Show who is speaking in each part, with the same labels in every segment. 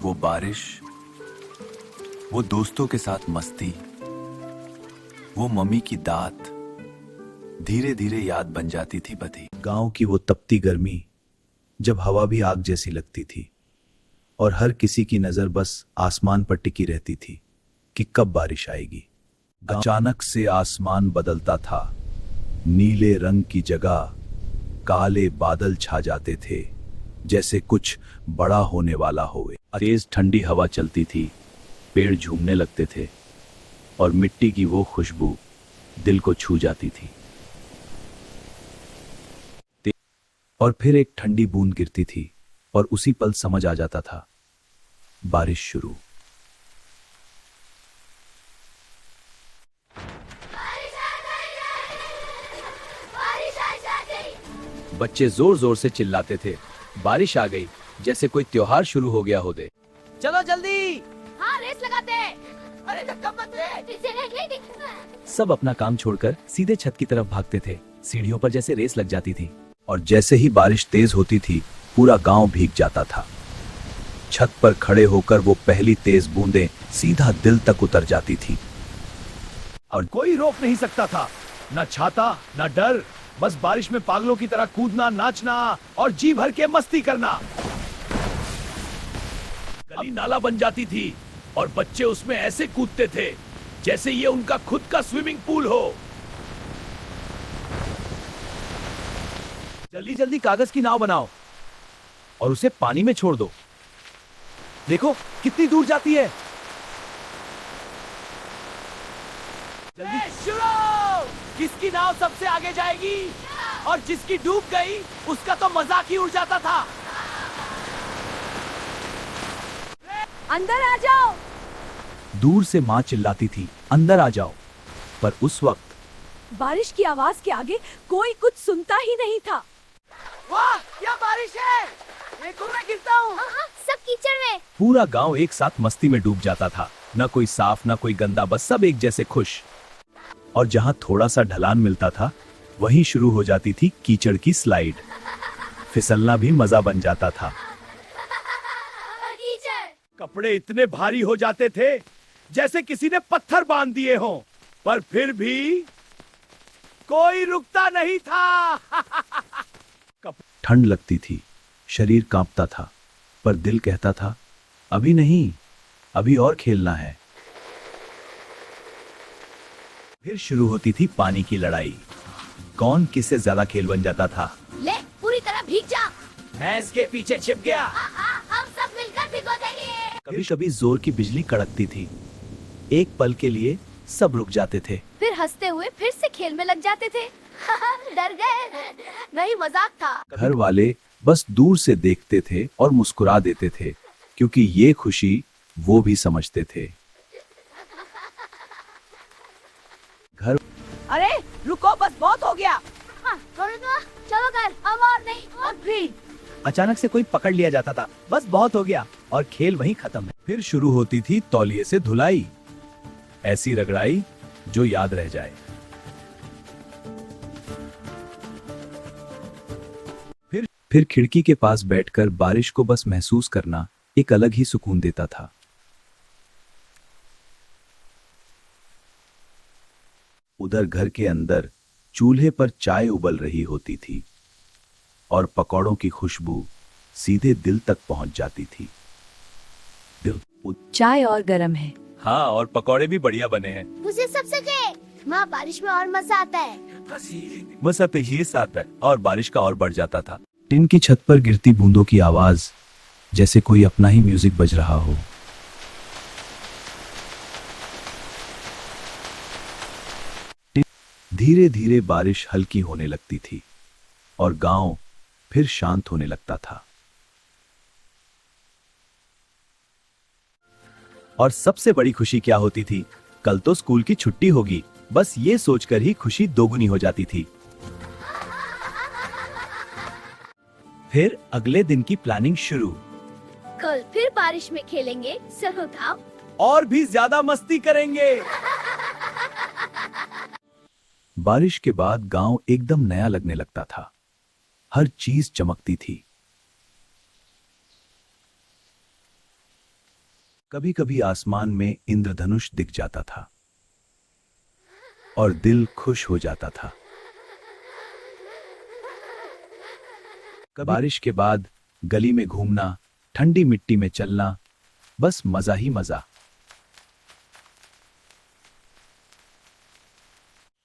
Speaker 1: वो बारिश, वो दोस्तों के साथ मस्ती, वो मम्मी की दात धीरे धीरे याद बन जाती थी बधी।
Speaker 2: गांव की वो तपती गर्मी जब हवा भी आग जैसी लगती थी और हर किसी की नजर बस आसमान पर टिकी रहती थी कि कब बारिश आएगी। अचानक से आसमान बदलता था, नीले रंग की जगह काले बादल छा जाते थे, जैसे कुछ बड़ा होने वाला होवे। तेज ठंडी हवा चलती थी, पेड़ झूमने लगते थे और मिट्टी की वो खुशबू दिल को छू जाती थी। और फिर एक ठंडी बूंद गिरती थी और उसी पल समझ आ जाता था, बारिश शुरू। बच्चे जोर जोर से चिल्लाते थे, बारिश आ गई, जैसे कोई त्योहार शुरू हो गया हो दे।
Speaker 3: चलो जल्दी।
Speaker 4: हाँ, रेस लगाते हैं।
Speaker 3: अरे धक्का मत दे।
Speaker 2: सब अपना काम छोड़कर सीधे छत की तरफ भागते थे। सीढ़ियों पर जैसे रेस लग जाती थी और जैसे ही बारिश तेज होती थी पूरा गांव भीग जाता था। छत पर खड़े होकर वो पहली तेज बूंदें सीधा दिल तक उतर जाती थी और कोई रोक नहीं सकता था, ना छाता ना डर, बस बारिश में पागलों की तरह कूदना, नाचना और जी भर के मस्ती करना। गली नाला बन जाती थी और बच्चे उसमें ऐसे कूदते थे जैसे ये उनका खुद का स्विमिंग पूल हो। जल्दी जल्दी कागज की नाव बनाओ और उसे पानी में छोड़ दो। देखो कितनी दूर जाती है।
Speaker 3: जल्दी शुरू। किसकी नाव सबसे आगे जाएगी और जिसकी डूब गई उसका तो मजाक ही उड़ जाता था।
Speaker 4: अंदर आ जाओ।
Speaker 2: दूर से माँ चिल्लाती थी, अंदर आ जाओ, पर उस वक्त
Speaker 4: बारिश की आवाज के आगे कोई कुछ सुनता ही नहीं था।
Speaker 3: वाह, क्या बारिश है। देखो मैं गिरता हूँ।
Speaker 4: सब कीचड़ में।
Speaker 2: पूरा गांव एक साथ मस्ती में डूब जाता था, ना कोई साफ ना कोई गंदा, बस सब एक जैसे खुश। और जहां थोड़ा सा ढलान मिलता था वहीं शुरू हो जाती थी कीचड़ की स्लाइड। फिसलना भी मजा बन जाता था। कपड़े इतने भारी हो जाते थे जैसे किसी ने पत्थर बांध दिए हों, पर फिर भी कोई रुकता नहीं था। ठंड लगती थी, शरीर कांपता था, पर दिल कहता था अभी नहीं, अभी और खेलना है। फिर शुरू होती थी पानी की लड़ाई, कौन किससे ज्यादा खेल बन जाता था।
Speaker 4: ले, पूरी तरह भीग जा।
Speaker 3: मैं इसके पीछे छिप गया।
Speaker 4: हम सब मिलकर भिगो देंगे।
Speaker 2: कभी कभी जोर की बिजली कड़कती थी, एक पल के लिए सब रुक जाते थे,
Speaker 4: फिर हंसते हुए फिर से खेल में लग जाते थे। डर गए, नहीं मजाक था।
Speaker 2: घर वाले बस दूर से देखते थे और मुस्कुरा देते थे, क्योंकि ये खुशी वो भी समझते थे। घर
Speaker 3: अरे रुको, बस बहुत हो गया।
Speaker 4: छोड़ो तो, चलो घर, अब और नहीं, और भी।
Speaker 2: अचानक से कोई पकड़ लिया जाता था, बस बहुत हो गया, और खेल वहीं खत्म है। फिर शुरू होती थी तौलिए से धुलाई, ऐसी रगड़ाई जो याद रह जाए। फिर खिड़की के पास बैठकर बारिश को बस महसूस करना एक अलग ही सुकून देता था। उधर घर के अंदर चूल्हे पर चाय उबल रही होती थी और पकौड़ों की खुशबू सीधे दिल तक पहुंच जाती थी।
Speaker 4: चाय और गरम है।
Speaker 2: हाँ, और पकौड़े भी बढ़िया बने हैं।
Speaker 4: मुझे सबसे के माँ, बारिश में और मजा आता है।
Speaker 2: बस अब ये साथ है और बारिश का और बढ़ जाता था। टिन की छत पर गिरती बूंदों की आवाज जैसे कोई अपना ही म्यूजिक बज रहा हो। धीरे धीरे बारिश हल्की होने लगती थी और गांव फिर शांत होने लगता था। और सबसे बड़ी खुशी क्या होती थी, कल तो स्कूल की छुट्टी होगी, बस ये सोचकर ही खुशी दोगुनी हो जाती थी। फिर अगले दिन की प्लानिंग शुरू।
Speaker 4: कल फिर बारिश में खेलेंगे, चलो उठाओ।
Speaker 2: और भी ज्यादा मस्ती करेंगे। बारिश के बाद गांव एकदम नया लगने लगता था, हर चीज चमकती थी। कभी कभी आसमान में इंद्रधनुष दिख जाता था और दिल खुश हो जाता था। बारिश के बाद गली में घूमना, ठंडी मिट्टी में चलना, बस मजा ही मजा।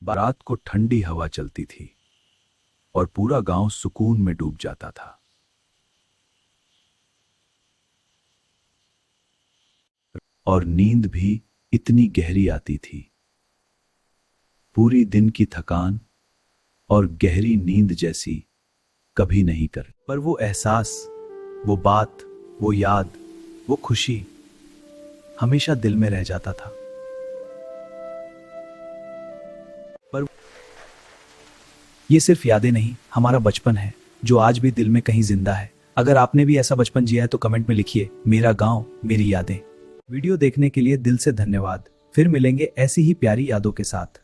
Speaker 2: रात को ठंडी हवा चलती थी और पूरा गांव सुकून में डूब जाता था। और नींद भी इतनी गहरी आती थी, पूरी दिन की थकान और गहरी नींद जैसी कभी नहीं कर। पर वो एहसास, वो बात, वो याद, वो खुशी हमेशा दिल में रह जाता था। पर ये सिर्फ यादें नहीं, हमारा बचपन है जो आज भी दिल में कहीं जिंदा है। अगर आपने भी ऐसा बचपन जिया है तो कमेंट में लिखिए, मेरा गांव मेरी यादें। वीडियो देखने के लिए दिल से धन्यवाद। फिर मिलेंगे ऐसी ही प्यारी यादों के साथ।